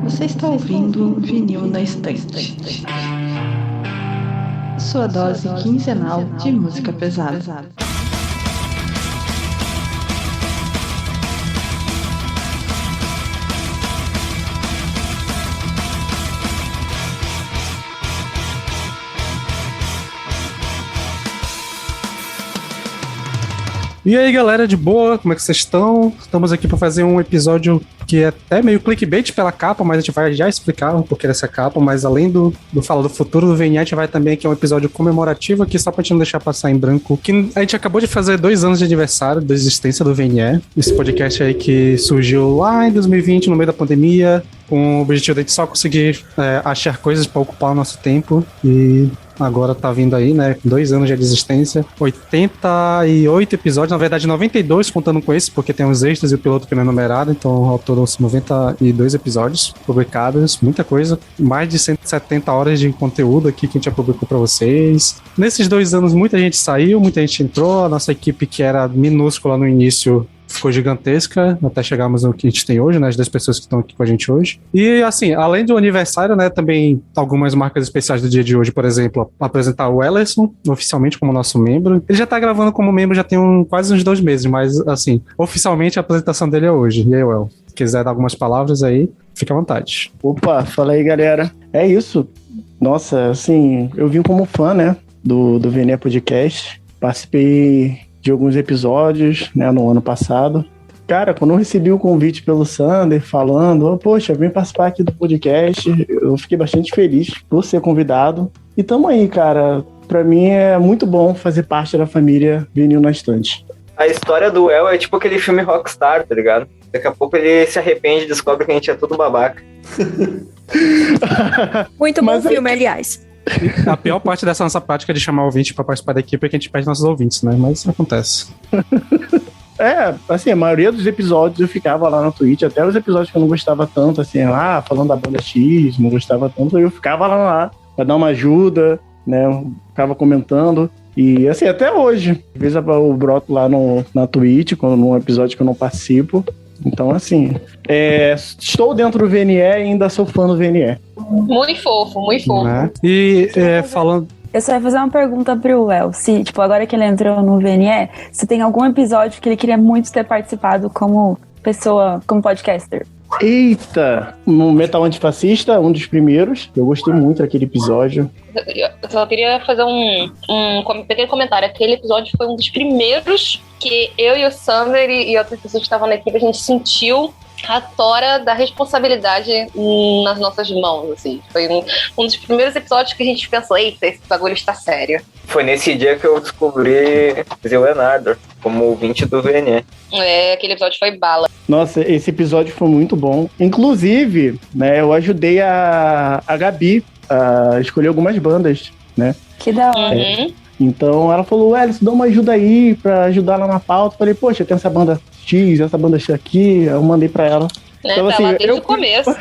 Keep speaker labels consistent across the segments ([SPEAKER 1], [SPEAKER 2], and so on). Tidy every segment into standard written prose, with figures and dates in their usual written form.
[SPEAKER 1] Você está ouvindo Vinil na Estante. Sua dose quinzenal de música pesada.
[SPEAKER 2] E aí, galera, de boa? Como é que vocês estão? Estamos aqui para fazer um episódio que é até meio clickbait pela capa, mas a gente vai já explicar um pouquinho dessa capa, mas além do Fala do Futuro do VNE, a gente vai também aqui um episódio comemorativo aqui, só pra gente não deixar passar em branco, que a gente acabou de fazer 2 anos de aniversário da existência do VNE, esse podcast aí que surgiu lá em 2020, no meio da pandemia, com o objetivo de a gente só conseguir achar coisas para ocupar o nosso tempo, e agora tá vindo aí, né, 2 anos de existência, 88 episódios, na verdade 92 contando com esse, porque tem os extras e o piloto que não é numerado, então ao todo 92 episódios publicados, muita coisa, mais de 170 horas de conteúdo aqui que a gente já publicou pra vocês. Nesses 2 anos muita gente saiu, muita gente entrou, a nossa equipe que era minúscula no início ficou gigantesca, até chegarmos no que a gente tem hoje, né, as 2 pessoas que estão aqui com a gente hoje. E assim, além do aniversário, né, também algumas marcas especiais do dia de hoje, por exemplo, apresentar o Ellerson oficialmente como nosso membro. Ele já tá gravando como membro já tem quase uns 2 meses, mas assim, oficialmente a apresentação dele é hoje. E aí, Well, se quiser dar algumas palavras aí, fica à vontade.
[SPEAKER 3] Opa, fala aí, galera. É isso. Nossa, assim, eu vim como fã, né, do VNE Podcast. Participei de alguns episódios, né, no ano passado. Cara, quando eu recebi o convite pelo Sander falando, poxa, vem participar aqui do podcast, eu fiquei bastante feliz por ser convidado. E tamo aí, cara. Pra mim é muito bom fazer parte da família Vinil na Estante.
[SPEAKER 4] A história do El é tipo aquele filme Rockstar, tá ligado? Daqui a pouco ele se arrepende e descobre que a gente é tudo babaca.
[SPEAKER 5] Muito bom filme, aliás.
[SPEAKER 2] A pior parte dessa nossa prática de chamar o ouvinte pra participar da equipe é que a gente perde nossos ouvintes, né? Mas isso acontece.
[SPEAKER 3] Assim, a maioria dos episódios eu ficava lá no Twitch, até os episódios que eu não gostava tanto, assim, lá, falando da banda X, não gostava tanto, eu ficava lá pra dar uma ajuda, né? Eu ficava comentando. E, assim, até hoje, às vezes eu broto lá na Twitch, num episódio que eu não participo. Então, assim, estou dentro do VNE e ainda sou fã do VNE.
[SPEAKER 6] Muito fofo, muito fofo.
[SPEAKER 2] Né? E falando...
[SPEAKER 5] Eu só ia fazer uma pergunta pro El. Se, tipo, agora que ele entrou no VNE, se tem algum episódio que ele queria muito ter participado como pessoa, como podcaster.
[SPEAKER 3] Eita! No Metal Antifascista, um dos primeiros. Eu gostei muito daquele episódio.
[SPEAKER 6] Eu só queria fazer um pequeno comentário. Aquele episódio foi um dos primeiros que eu e o Sander e outras pessoas que estavam na equipe, a gente sentiu a tora da responsabilidade nas nossas mãos, assim. Foi um dos primeiros episódios que a gente pensou, eita, esse bagulho está sério.
[SPEAKER 4] Foi nesse dia que eu descobri Zé Leonardo como ouvinte do VNE.
[SPEAKER 6] Aquele episódio foi bala.
[SPEAKER 3] Nossa, esse episódio foi muito bom. Inclusive, né, eu ajudei a Gabi a escolher algumas bandas, né?
[SPEAKER 5] Que da hora.
[SPEAKER 3] Então ela falou, Alisson, dá uma ajuda aí pra ajudar lá na pauta. Eu falei, poxa, tem essa banda X, essa banda X aqui. Eu mandei pra ela.
[SPEAKER 6] Então, tá assim, lá desde o começo.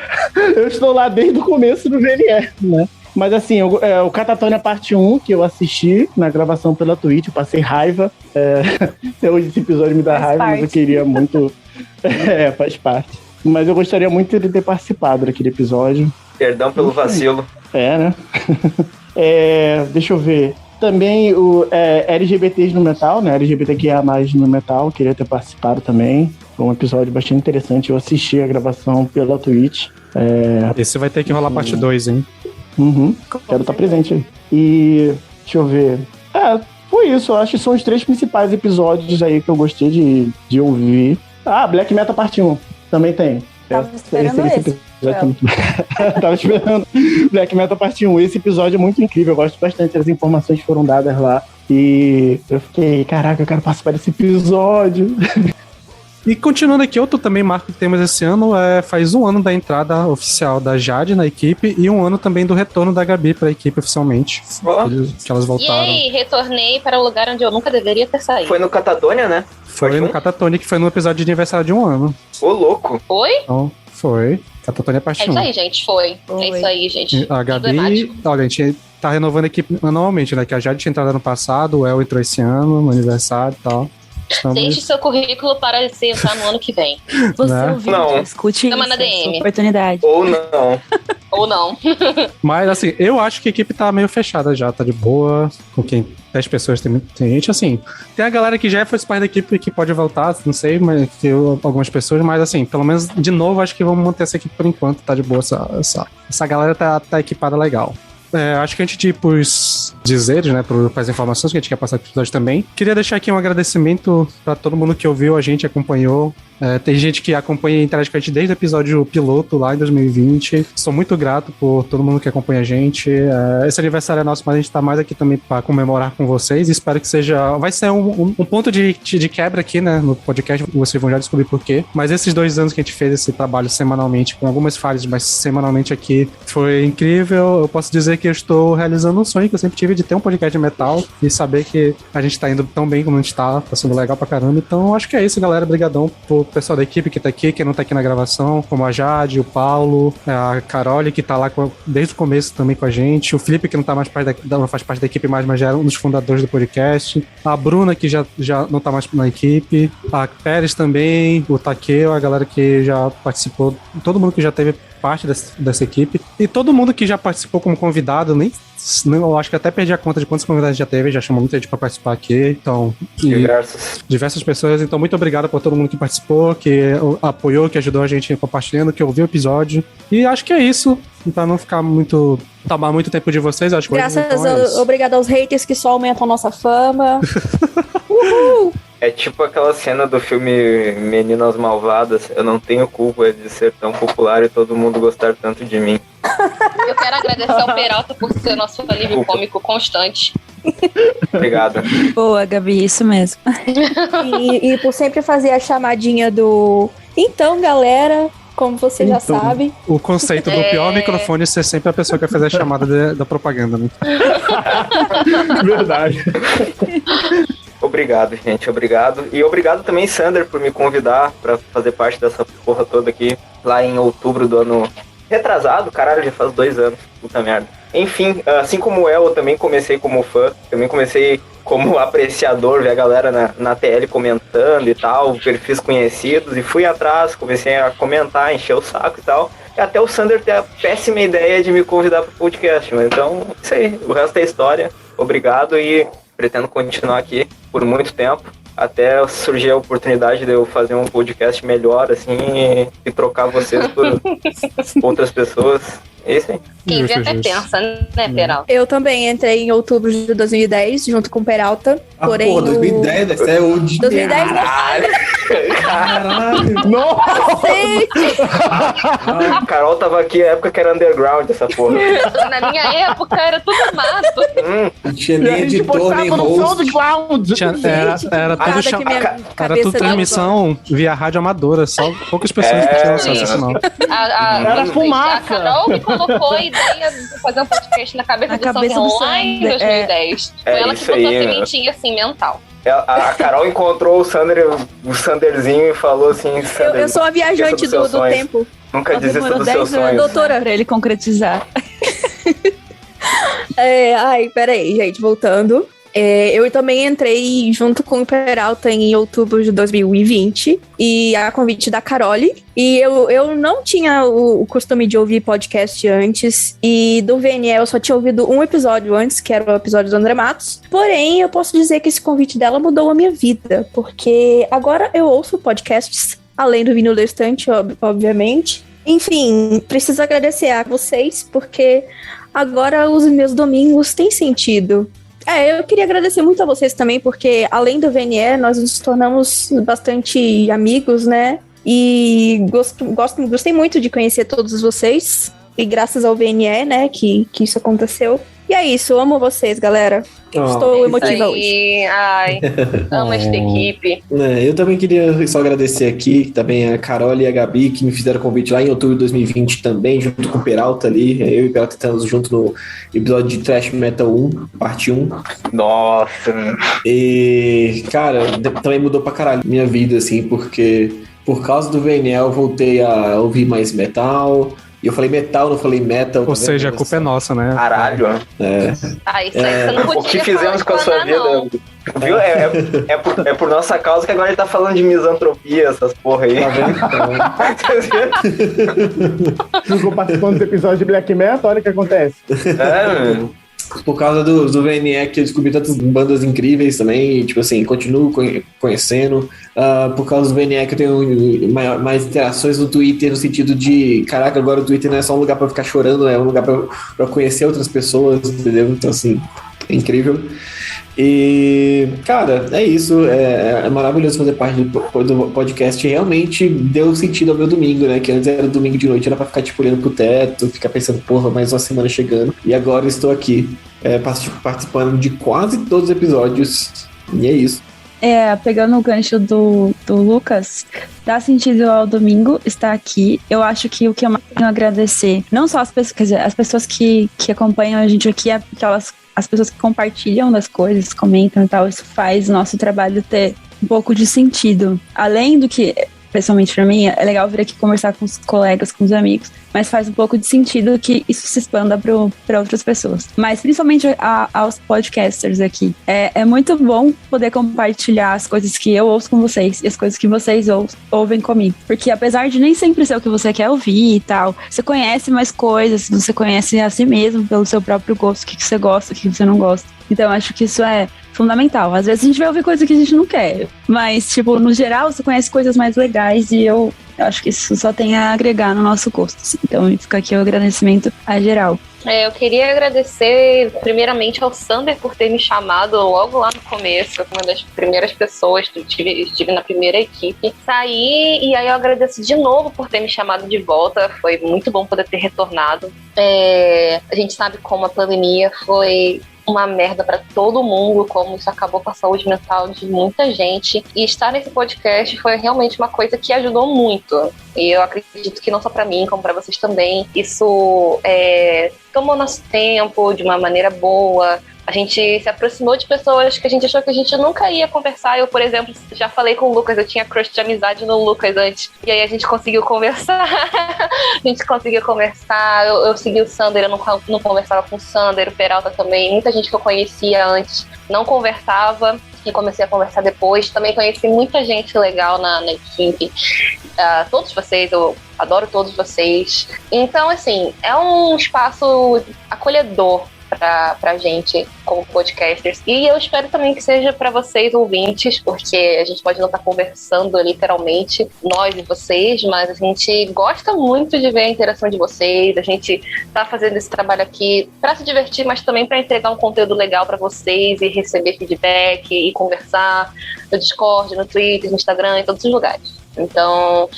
[SPEAKER 3] Eu estou lá desde o começo do VNE, né? Mas assim, o Catatônia Parte 1, que eu assisti na gravação pela Twitch, eu passei raiva. Até hoje esse episódio me dá raiva, mas eu queria muito... faz parte. Mas eu gostaria muito de ter participado daquele episódio.
[SPEAKER 4] Perdão pelo vacilo.
[SPEAKER 3] Né? Deixa eu ver. Também o LGBTs no metal, né? LGBTQIA+, no metal, queria ter participado também. Foi um episódio bastante interessante. Eu assisti a gravação pela Twitch.
[SPEAKER 2] Esse vai ter que rolar parte 2, hein?
[SPEAKER 3] Quero estar presente aí. E deixa eu ver. Foi isso. Eu acho que são os 3 principais episódios aí que eu gostei de ouvir. Black Metal Parte 1 também tem.
[SPEAKER 5] Tava esperando esse.
[SPEAKER 3] Tava esperando Black Metal Parte 1. Esse episódio é muito incrível. Eu gosto bastante das informações que foram dadas lá. E eu fiquei, caraca, eu quero participar desse episódio.
[SPEAKER 2] E continuando aqui, outro também marco que temos esse ano faz 1 ano da entrada oficial da Jade na equipe e 1 ano também do retorno da Gabi para a equipe oficialmente. Que elas voltaram.
[SPEAKER 6] E aí, retornei para o lugar onde eu nunca deveria ter saído.
[SPEAKER 4] Foi no Catatônia, né?
[SPEAKER 2] Foi no Catatônia, que foi no episódio de aniversário de 1 ano.
[SPEAKER 4] Ô, louco!
[SPEAKER 6] Foi?
[SPEAKER 2] Então, foi. Catatônia Parte 1.
[SPEAKER 6] É isso aí, gente, foi. É isso aí, gente.
[SPEAKER 2] A Gabi, olha, a gente tá renovando a equipe anualmente, né? Que a Jade tinha entrado ano passado, o El entrou esse ano, no aniversário e tal.
[SPEAKER 6] Deixe seu currículo para se entrar no ano que vem.
[SPEAKER 5] Você
[SPEAKER 2] Né?
[SPEAKER 5] ouviu?
[SPEAKER 4] Não.
[SPEAKER 5] Escute
[SPEAKER 6] Chama
[SPEAKER 5] isso,
[SPEAKER 6] na DM.
[SPEAKER 5] essa oportunidade.
[SPEAKER 4] Ou não.
[SPEAKER 6] Ou não.
[SPEAKER 2] Mas, assim, eu acho que a equipe tá meio fechada já, tá de boa. Com quem 10 pessoas, tem gente, assim. Tem a galera que já foi parte da equipe que pode voltar, não sei, mas algumas pessoas, mas, assim, pelo menos, de novo, acho que vamos manter essa equipe por enquanto, tá de boa. Essa galera tá equipada legal. Acho que antes de ir pros dizeres, né, para as informações que a gente quer passar pro episódio também, queria deixar aqui um agradecimento para todo mundo que ouviu a gente, acompanhou. Tem gente que acompanha e interage com a gente desde o episódio piloto lá em 2020. Sou muito grato por todo mundo que acompanha a gente. Esse aniversário é nosso, mas a gente tá mais aqui também para comemorar com vocês. Espero que vai ser um ponto de quebra aqui, né, no podcast. Vocês vão já descobrir por quê. Mas esses 2 anos que a gente fez esse trabalho semanalmente, com algumas falhas, mas semanalmente aqui, foi incrível. Eu posso dizer que eu estou realizando um sonho que eu sempre tive de ter um podcast de metal e saber que a gente tá indo tão bem como a gente tá sendo legal pra caramba. Então, acho que é isso, galera. Obrigadão por pessoal da equipe que tá aqui, que não tá aqui na gravação, como a Jade, o Paulo, a Carole, que tá lá desde o começo também com a gente, o Felipe, que não tá mais não faz parte da equipe mais, mas já era um dos fundadores do podcast, a Bruna, que já não tá mais na equipe, a Pérez também, o Takeo, a galera que já participou, todo mundo que já teve parte dessa equipe, e todo mundo que já participou como convidado, eu acho que até perdi a conta de quantos convidados já teve, já chamou muita gente pra participar aqui, então... Diversas pessoas, então muito obrigado por todo mundo que participou, que apoiou, que ajudou a gente compartilhando, que ouviu o episódio, e acho que é isso, pra não ficar tomar muito tempo de vocês, acho que
[SPEAKER 7] obrigado aos haters que só aumentam a nossa fama. Uhul!
[SPEAKER 4] É tipo aquela cena do filme Meninas Malvadas. Eu não tenho culpa de ser tão popular e todo mundo gostar tanto de mim.
[SPEAKER 6] Eu quero agradecer ao Peralta por ser nosso alívio cômico constante.
[SPEAKER 4] Obrigado.
[SPEAKER 5] Boa, Gabi, isso mesmo.
[SPEAKER 7] E por sempre fazer a chamadinha do... Então, galera... Como você já sabe.
[SPEAKER 2] O conceito do pior microfone ser sempre a pessoa que vai fazer a chamada da propaganda, né?
[SPEAKER 3] Verdade.
[SPEAKER 4] Obrigado, gente. Obrigado. E obrigado também, Sander, por me convidar pra fazer parte dessa porra toda aqui. Lá em outubro do ano retrasado. Caralho, já faz 2 anos. Puta merda. Enfim, assim como eu também comecei como fã. Também comecei como apreciador, ver a galera na TL comentando e tal, perfis conhecidos, e fui atrás, comecei a comentar, encher o saco e tal, e até o Sander ter a péssima ideia de me convidar pro podcast, mas então, isso aí, o resto é história, obrigado, e pretendo continuar aqui por muito tempo, até surgir a oportunidade de eu fazer um podcast melhor, assim, e trocar vocês por outras pessoas. Esse aí.
[SPEAKER 6] Quem vê até pensa, né, Peralta?
[SPEAKER 7] Eu também entrei em outubro de 2010, junto com o Peralta. Porém,
[SPEAKER 8] pô, 2010, essa é o de...
[SPEAKER 7] 2010 não.
[SPEAKER 3] Caralho! Nossa!
[SPEAKER 4] A Carol tava aqui na época que era underground essa porra.
[SPEAKER 6] Na minha época era tudo mato.
[SPEAKER 8] Não tinha nem editor, nem host.
[SPEAKER 2] Era tudo transmissão via rádio amadora, só poucas pessoas que tinham acesso a isso, não.
[SPEAKER 7] Era fumaça.
[SPEAKER 6] A Carol que colocou a ideia de fazer um podcast na cabeça do Sander lá em 2010. Foi ela que botou a sementinha assim, mental.
[SPEAKER 4] A Carol encontrou o Sanderzinho e falou assim... Sander,
[SPEAKER 7] eu sou a viajante do tempo.
[SPEAKER 4] Nunca desista dos seus sonhos.
[SPEAKER 7] Doutora,
[SPEAKER 5] pra ele concretizar.
[SPEAKER 7] Peraí, gente, voltando. Eu também entrei junto com o Peralta em outubro de 2020, e a convite da Carole. E eu não tinha o costume de ouvir podcast antes, e do VNE eu só tinha ouvido um episódio antes, que era o episódio do André Matos. Porém, eu posso dizer que esse convite dela mudou a minha vida, porque agora eu ouço podcasts, além do Vinil da Estante, obviamente. Enfim, preciso agradecer a vocês, porque agora os meus domingos têm sentido. Eu queria agradecer muito a vocês também, porque além do VNE, nós nos tornamos bastante amigos, né? E gostei muito de conhecer todos vocês. E graças ao VNE, né, que isso aconteceu. E é isso, eu amo vocês, galera. Estou emotiva hoje.
[SPEAKER 6] Ai, amo esta equipe.
[SPEAKER 8] Eu também queria só agradecer aqui também a Carol e a Gabi, que me fizeram convite lá em outubro de 2020 também, junto com o Peralta ali. Eu e o Peralta estamos juntos no episódio de Thrash Metal 1, parte 1.
[SPEAKER 4] Nossa!
[SPEAKER 8] E, cara, também mudou pra caralho minha vida, assim, porque por causa do VNL eu voltei a ouvir mais metal. E eu falei metal, não falei metal.
[SPEAKER 2] Ou seja, a culpa é nossa, né?
[SPEAKER 4] Caralho.
[SPEAKER 6] Isso aí você não podia
[SPEAKER 4] O que fizemos com a sua
[SPEAKER 6] falar, não.
[SPEAKER 4] vida? Viu? É por nossa causa que agora ele tá falando de misantropia, essas porra aí. Vocês viram?
[SPEAKER 3] Ficou participando do episódio de Black Metal, olha o que acontece.
[SPEAKER 4] Mano.
[SPEAKER 8] Por causa do VNE que eu descobri tantas bandas incríveis também, e, tipo assim, continuo conhecendo. Por causa do VNE que eu tenho mais interações no Twitter, no sentido de, caraca, agora o Twitter não é só um lugar pra ficar chorando, é um lugar pra conhecer outras pessoas, entendeu? Então, assim, é incrível. E, cara, é isso. É maravilhoso fazer parte do podcast. Realmente deu sentido ao meu domingo, né? Que antes era domingo de noite, era pra ficar tipo olhando pro teto, ficar pensando, porra, mais uma semana chegando. E agora estou aqui, participando de quase todos os episódios. E é isso.
[SPEAKER 5] Pegando o gancho do Lucas, dá sentido ao domingo estar aqui. Eu acho que o que eu mais tenho a agradecer, não só as pessoas, quer dizer, as pessoas que acompanham a gente aqui, as pessoas que compartilham das coisas, comentam e tal, isso faz o nosso trabalho ter um pouco de sentido. Além do que, pessoalmente pra mim, é legal vir aqui conversar com os colegas, com os amigos, mas faz um pouco de sentido que isso se expanda para outras pessoas. Mas principalmente aos podcasters aqui. É muito bom poder compartilhar as coisas que eu ouço com vocês e as coisas que vocês ouvem comigo. Porque apesar de nem sempre ser o que você quer ouvir e tal, você conhece mais coisas, você conhece a si mesmo pelo seu próprio gosto, o que você gosta, o que você não gosta. Então, acho que isso é fundamental. Às vezes a gente vai ouvir coisa que a gente não quer, mas, tipo, no geral, você conhece coisas mais legais e eu acho que isso só tem a agregar no nosso gosto. Assim. Então, fica aqui o agradecimento a geral.
[SPEAKER 6] Eu queria agradecer primeiramente ao Sander por ter me chamado logo lá no começo, uma das primeiras pessoas, estive na primeira equipe. Saí e aí eu agradeço de novo por ter me chamado de volta, foi muito bom poder ter retornado. A gente sabe como a pandemia foi uma merda pra todo mundo, como isso acabou com a saúde mental de muita gente, e estar nesse podcast foi realmente uma coisa que ajudou muito, e eu acredito que não só pra mim, como pra vocês também, isso tomou nosso tempo de uma maneira boa. A gente se aproximou de pessoas que a gente achou que a gente nunca ia conversar. Eu, por exemplo, já falei com o Lucas, eu tinha crush de amizade no Lucas antes. E aí a gente conseguiu conversar. Eu segui o Sander, eu não conversava com o Sander, o Peralta também. Muita gente que eu conhecia antes não conversava e comecei a conversar depois. Também conheci muita gente legal na equipe. Todos vocês, eu adoro todos vocês. Então, assim, é um espaço acolhedor pra gente como podcasters, e eu espero também que seja para vocês ouvintes, porque a gente pode não estar conversando literalmente, nós e vocês, mas a gente gosta muito de ver a interação de vocês. A gente tá fazendo esse trabalho aqui para se divertir, mas também para entregar um conteúdo legal para vocês e receber feedback e conversar no Discord, no Twitter, no Instagram, em todos os lugares. Então,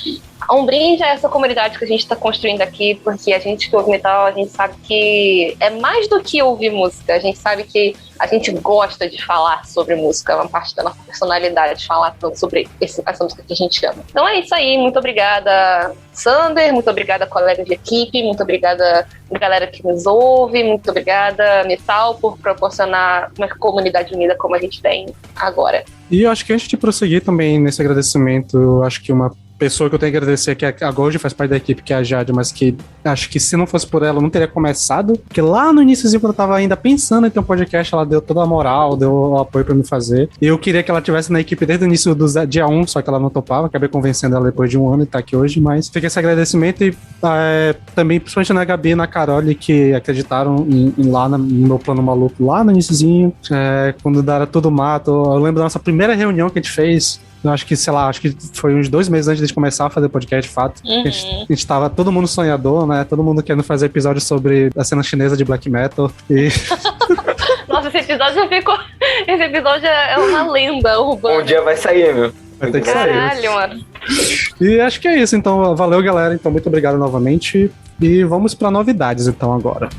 [SPEAKER 6] um brinde a essa comunidade que a gente está construindo aqui, porque a gente que ouve metal, a gente sabe que é mais do que ouvir música. A gente sabe que a gente gosta de falar sobre música, é uma parte da nossa personalidade, falar sobre essa música que a gente ama. Então é isso aí, muito obrigada, Sander, muito obrigada, colega de equipe, muito obrigada, galera que nos ouve, muito obrigada, Metal, por proporcionar uma comunidade unida como a gente tem agora.
[SPEAKER 2] E eu acho que antes de prosseguir também nesse agradecimento, eu acho que uma pessoa que eu tenho que agradecer, que a Gold faz parte da equipe, que é a Jade, mas que acho que se não fosse por ela, eu não teria começado, porque lá no iníciozinho, quando eu tava ainda pensando em ter um podcast, ela deu toda a moral, deu o apoio pra me fazer, e eu queria que ela tivesse na equipe desde o início do dia 1, só que ela não topava, acabei convencendo ela depois de um ano e tá aqui hoje, mas fica esse agradecimento e também, principalmente na Gabi e na Carole, que acreditaram lá no meu plano maluco, lá no iníciozinho, quando era tudo mato. Eu lembro da nossa primeira reunião que a gente fez. Eu acho que, acho que foi uns 2 meses antes de começar a fazer podcast, de fato.
[SPEAKER 6] Uhum.
[SPEAKER 2] A gente tava todo mundo sonhador, né? Todo mundo querendo fazer episódios sobre a cena chinesa de black metal. E...
[SPEAKER 6] Nossa, esse episódio é uma lenda urbana.
[SPEAKER 4] Um dia vai sair, meu.
[SPEAKER 2] Vai ter que sair.
[SPEAKER 6] Caralho, mano.
[SPEAKER 2] E acho que é isso, então. Valeu, galera. Então, muito obrigado novamente. E vamos pra novidades, então, agora.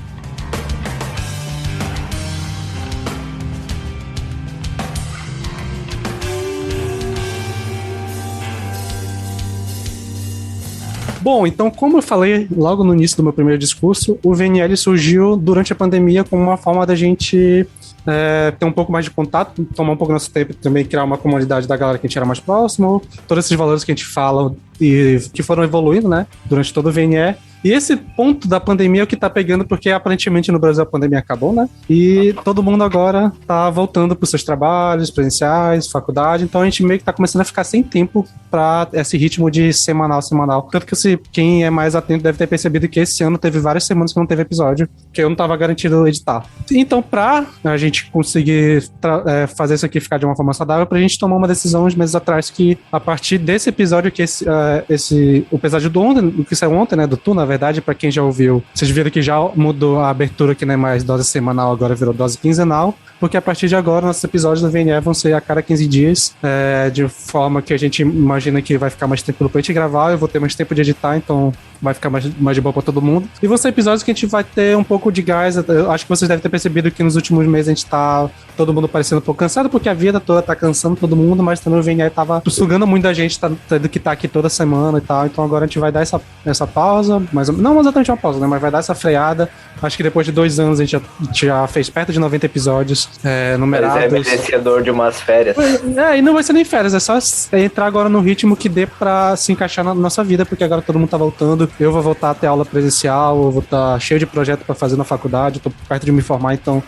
[SPEAKER 2] Bom, então, como eu falei logo no início do meu primeiro discurso, o VNL surgiu durante a pandemia como uma forma da gente ter um pouco mais de contato, tomar um pouco nosso tempo também, criar uma comunidade da galera que a gente era mais próximo, todos esses valores que a gente fala e que foram evoluindo, né, durante todo o VNE. E esse ponto da pandemia é o que tá pegando, porque aparentemente no Brasil a pandemia acabou, né? E todo mundo agora tá voltando pros seus trabalhos presenciais, faculdade, então a gente meio que tá começando a ficar sem tempo pra esse ritmo de semanal. Tanto que quem é mais atento deve ter percebido que esse ano teve várias semanas que não teve episódio, que eu não tava garantido editar. Então, pra a gente conseguir fazer isso aqui ficar de uma forma saudável, pra gente tomar uma decisão uns meses atrás que, a partir desse episódio, que o episódio do ontem, o que saiu ontem, né, do Tu, na verdade, pra quem já ouviu, vocês viram que já mudou a abertura, que não é mais dose semanal, agora virou dose quinzenal, porque a partir de agora nossos episódios do VNE vão ser a cada 15 dias, de forma que a gente imagina que vai ficar mais tempo pra gente gravar, eu vou ter mais tempo de editar, então vai ficar mais de boa pra todo mundo. E vão ser episódios que a gente vai ter um pouco de gás. Eu acho que vocês devem ter percebido que nos últimos meses a gente tá todo mundo parecendo um pouco cansado, porque a vida toda tá cansando todo mundo, mas também o VNE tava sugando muito da gente, tendo que tá aqui toda semana e tal, então agora a gente vai dar essa pausa, não exatamente uma pausa, né, mas vai dar essa freada. Acho que depois de 2 anos a gente já fez perto de 90 episódios numerados.
[SPEAKER 4] Mas é merecedor de umas férias.
[SPEAKER 2] E não vai ser nem férias, é só entrar agora no ritmo que dê pra se encaixar na nossa vida, porque agora todo mundo tá voltando. Eu vou voltar a ter aula presencial, eu vou estar cheio de projeto pra fazer na faculdade, eu tô perto de me formar, então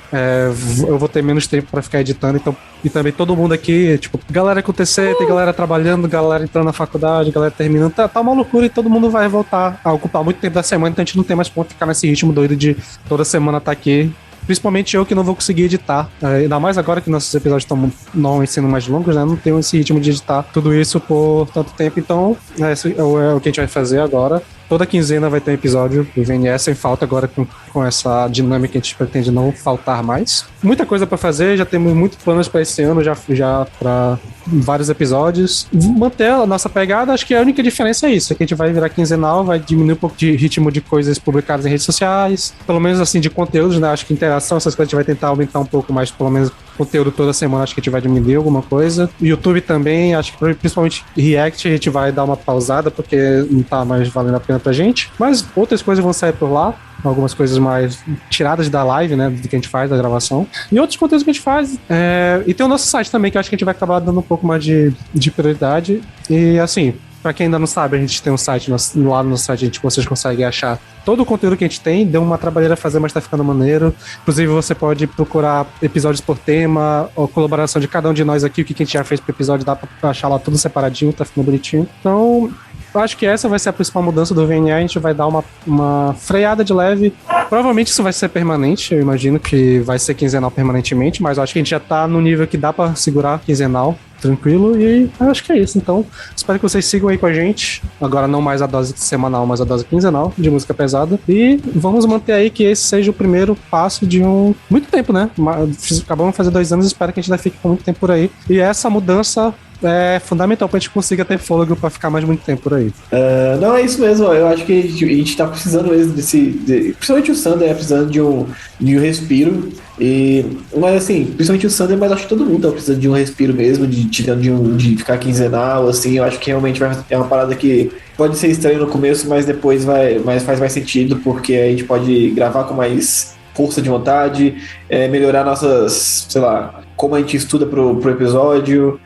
[SPEAKER 2] eu vou ter menos tempo pra ficar editando, então, e também todo mundo aqui, tipo, galera com TC, tem galera trabalhando, galera entrando na faculdade, galera terminando, tá uma loucura e todo mundo vai voltar a ocupar muito tempo da semana, então a gente não tem mais ponto de ficar nesse ritmo doido de toda semana tá aqui. Principalmente eu que não vou conseguir editar. Ainda mais agora que nossos episódios estão normalmente sendo mais longos, né? Não tenho esse ritmo de editar tudo isso por tanto tempo. Então, esse é o que a gente vai fazer agora. Toda quinzena vai ter um episódio do VNE sem falta, agora com essa dinâmica que a gente pretende não faltar mais. Muita coisa pra fazer, já temos muitos planos pra esse ano, já pra vários episódios. Manter a nossa pegada, acho que a única diferença é isso, é que a gente vai virar quinzenal, vai diminuir um pouco de ritmo de coisas publicadas em redes sociais, pelo menos assim, de conteúdos, né? Acho que interação, essas coisas a gente vai tentar aumentar um pouco mais, pelo menos conteúdo toda semana, acho que a gente vai diminuir alguma coisa. YouTube também, acho que principalmente React a gente vai dar uma pausada, porque não tá mais valendo a pena pra gente. Mas outras coisas vão sair por lá. Algumas coisas mais tiradas da live, né, do que a gente faz, da gravação. E outros conteúdos que a gente faz. E tem o nosso site também, que eu acho que a gente vai acabar dando um pouco mais de prioridade. E assim, pra quem ainda não sabe, a gente tem um site, lá no site vocês conseguem achar todo o conteúdo que a gente tem. Deu uma trabalheira a fazer, mas tá ficando maneiro. Inclusive, você pode procurar episódios por tema, ou colaboração de cada um de nós aqui, o que a gente já fez pro episódio, dá pra achar lá tudo separadinho, tá ficando bonitinho. Então, eu acho que essa vai ser a principal mudança do VNE, a gente vai dar uma freada de leve. Provavelmente isso vai ser permanente, eu imagino que vai ser quinzenal permanentemente, mas eu acho que a gente já tá no nível que dá pra segurar quinzenal, tranquilo, e eu acho que é isso. Então, espero que vocês sigam aí com a gente. Agora não mais a dose semanal, mas a dose quinzenal de música pesada. E vamos manter aí que esse seja o primeiro passo de muito tempo, né? Acabamos de fazer 2 anos, espero que a gente ainda fique com muito tempo por aí. E essa mudança é fundamental pra gente conseguir ter fôlego pra ficar mais muito tempo por aí.
[SPEAKER 8] Não, é isso mesmo. Eu acho que a gente tá precisando mesmo principalmente o Sander, precisando de um respiro. Mas assim, principalmente o Sander, mas acho que todo mundo tá precisando de um respiro mesmo, de ficar quinzenal, assim. Eu acho que realmente é uma parada que pode ser estranho no começo, mas depois faz mais sentido, porque a gente pode gravar com mais força de vontade, melhorar nossas, sei lá, como a gente estuda pro episódio.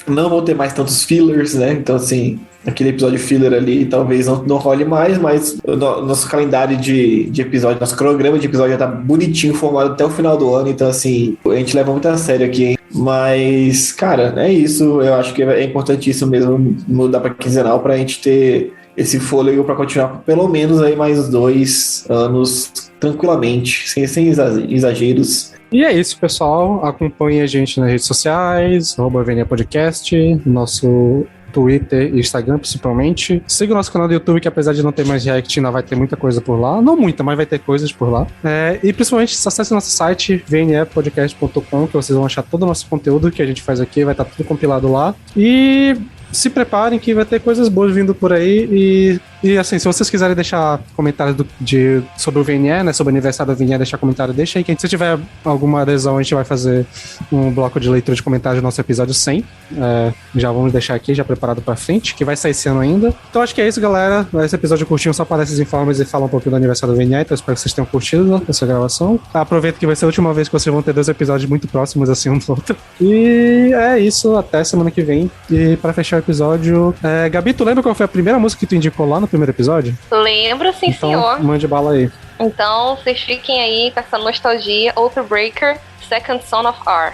[SPEAKER 8] Não vão ter mais tantos fillers, né? Então, assim, aquele episódio filler ali talvez não role mais, mas o nosso calendário de episódio, nosso cronograma de episódio já tá bonitinho, formado até o final do ano. Então, assim, a gente leva muito a sério aqui, hein? Mas, cara, é isso. Eu acho que é importantíssimo mesmo mudar pra quinzenal pra gente ter esse fôlego pra continuar por pelo menos aí mais 2 anos tranquilamente, sem exageros.
[SPEAKER 2] E é isso, pessoal. Acompanhe a gente nas redes sociais, @VNEPodcast, nosso Twitter e Instagram, principalmente. Siga o nosso canal do YouTube, que apesar de não ter mais React, ainda vai ter muita coisa por lá. Não muita, mas vai ter coisas por lá. E principalmente, acesse o nosso site, vnepodcast.com, que vocês vão achar todo o nosso conteúdo que a gente faz aqui, vai estar tudo compilado lá. E se preparem que vai ter coisas boas vindo por aí. E E assim, se vocês quiserem deixar comentários sobre o VNE, né? Sobre o aniversário do VNE, deixar comentário, deixa aí. Que se tiver alguma adesão, a gente vai fazer um bloco de leitura de comentários no nosso episódio 100. Já vamos deixar aqui, já preparado pra frente, que vai sair esse ano ainda. Então acho que é isso, galera. Esse episódio curtinho só aparece esses informes e fala um pouquinho do aniversário do VNE. Então espero que vocês tenham curtido essa gravação. Aproveito que vai ser a última vez que vocês vão ter 2 episódios muito próximos, assim, um do outro. E é isso, até semana que vem. E pra fechar o episódio, Gabi, tu lembra qual foi a primeira música que tu indicou lá no primeiro episódio?
[SPEAKER 6] Lembro, sim,
[SPEAKER 2] então,
[SPEAKER 6] senhor.
[SPEAKER 2] Mande bala aí.
[SPEAKER 6] Então, vocês fiquem aí com essa nostalgia. Oathbreaker, Second Son of R.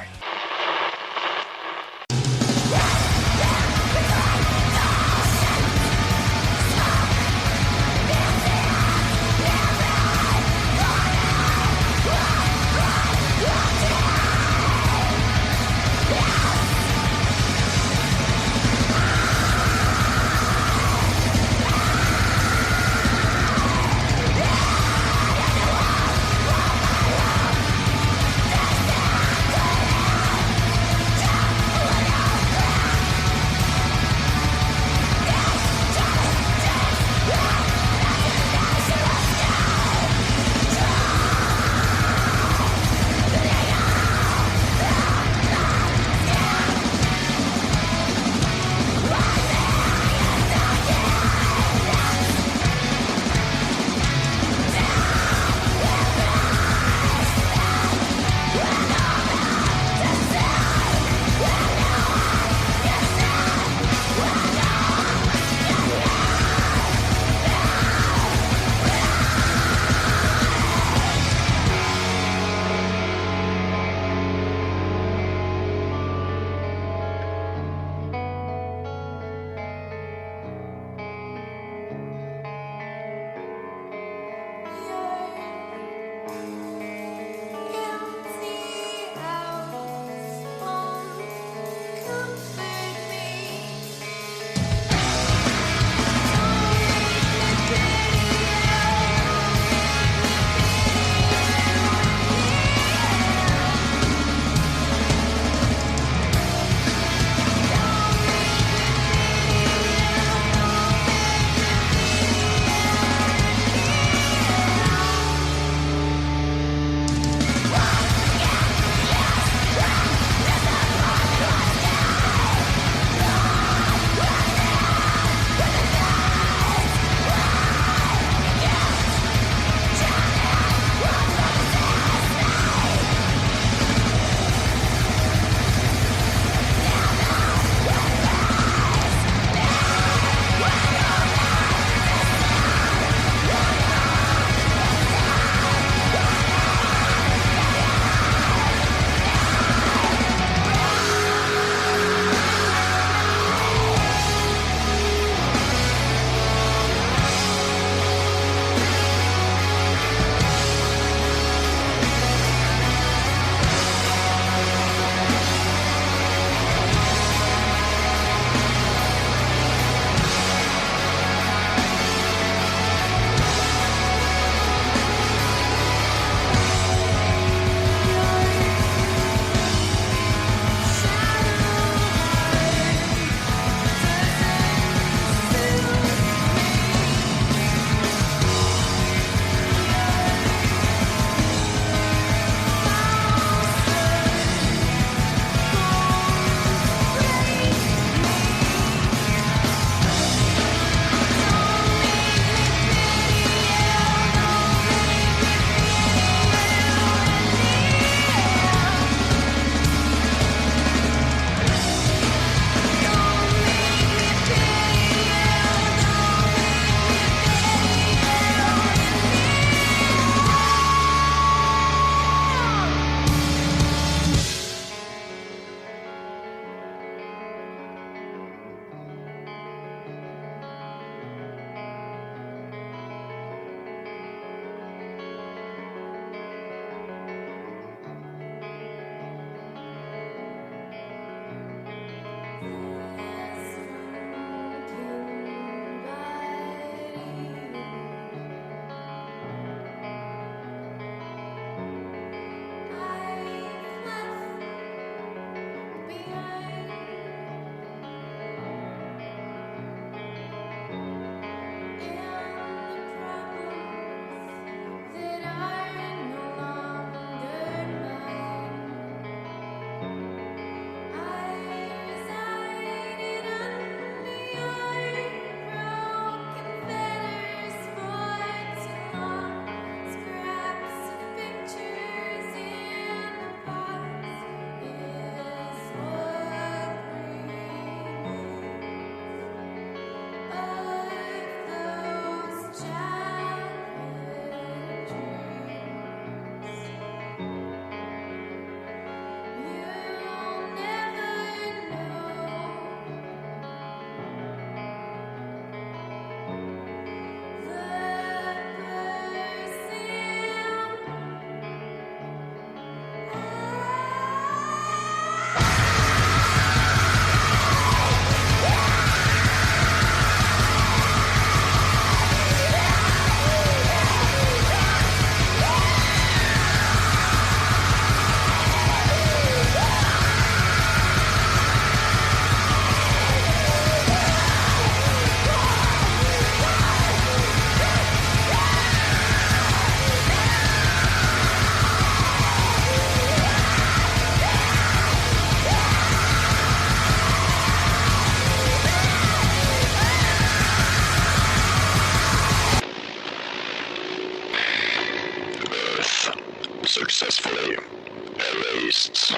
[SPEAKER 9] successfully erased.